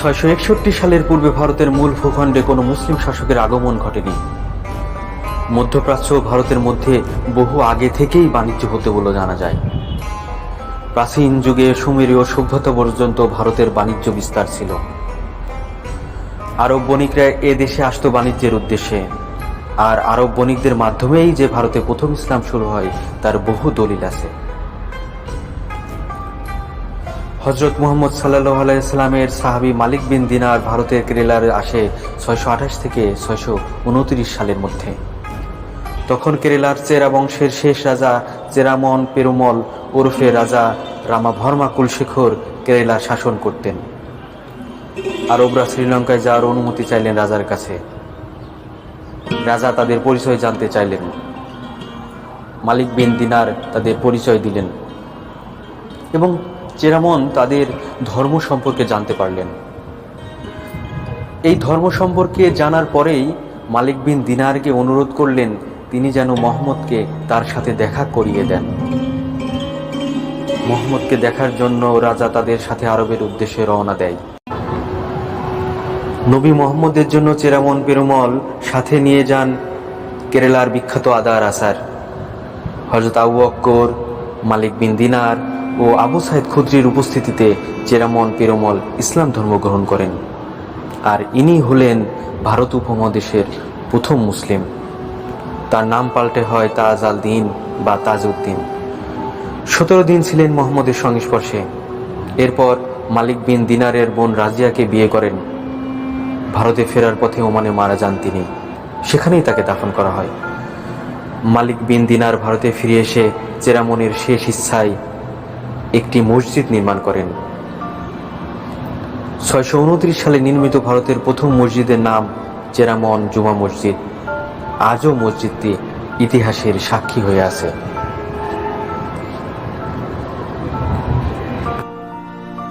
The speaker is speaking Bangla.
661 সালের পূর্বে ভারতের মূল ভূখণ্ডে কোনো মুসলিম শাসকের আগমন ঘটেনি। মধ্যপ্রাচ্য ও ভারতের মধ্যে বহু আগে থেকেই বাণিজ্য হতে বলে জানা যায়। প্রাচীন যুগে সুমেরীয় সভ্যতা পর্যন্ত ভারতের বাণিজ্য বিস্তার ছিল। আরব বণিকরা এ দেশে আসতো বাণিজ্যের উদ্দেশ্যে, আর আরব বণিকদের মাধ্যমেই যে ভারতে প্রথম ইসলাম শুরু হয় তার বহু দলিল আছে। হযরত মুহাম্মদ সাল্লাল্লাহু আলাইহি সাল্লামের সাহাবী মালিক বিন দিনার ভারতের কেরালার আসে 628 থেকে 629 সালের মধ্যে। তখন কেরালার চেরা বংশের শেষ রাজা চেরামন পেরুমল ওরফে রাজা রামাভর্মা কুলশেখর কেরালার শাসন করতেন। আরবরা শ্রীলঙ্কায় যাওয়ার অনুমতি চাইলেন রাজার কাছে। রাজা তাদের পরিচয় জানতে চাইলেন। মালিক বিন দিনার তাদের পরিচয় দিলেন এবং চেরামন তাদের ধর্ম সম্পর্কে জানতে পারলেন। এই ধর্ম সম্পর্কে জানার পরেই মালিক বিন দিনারকে অনুরোধ করলেন তিনি যেন মুহাম্মদকে তার সাথে দেখা করিয়ে দেন। মুহাম্মদকে দেখার জন্য রাজা তাদের সাথে আরবের উদ্দেশ্যে রওনা দেয়। নবী মুহাম্মদের জন্য চেরামন পেরুমল সাথে নিয়ে যান কেরালার বিখ্যাত আদার আসার। হযরত আবু বকর, মালিক বিন দিনার ও আবু সাইদ খুদরির উপস্থিতিতে চেরামন পেরুমল ইসলাম ধর্ম গ্রহণ করেন, আর ইনি হলেন ভারত উপমহাদেশের প্রথম মুসলিম। তার নাম পাল্টে হয় তাজ আল দিন বা তাজউদ্দিন। 17 দিন ছিলেন মুহাম্মদের সংস্পর্শে। এরপর মালিক বিন দিনারের বোন রাজিয়াকে বিয়ে করেন। ভারতে ফেরার পথে ওমানে মারা যান তিনি, সেখানেই তাকে দাফন করা হয়। মালিক বিন দিনার ভারতে ফিরে এসে চেরামনের শেষ ইচ্ছায় একটি মসজিদ নির্মাণ করেন। 629 সালে নির্মিত ভারতের প্রথম মসজিদের নাম চেরামন জুমা মসজিদ। আজও মসজিদটি ইতিহাসের সাক্ষী হয়ে আছে।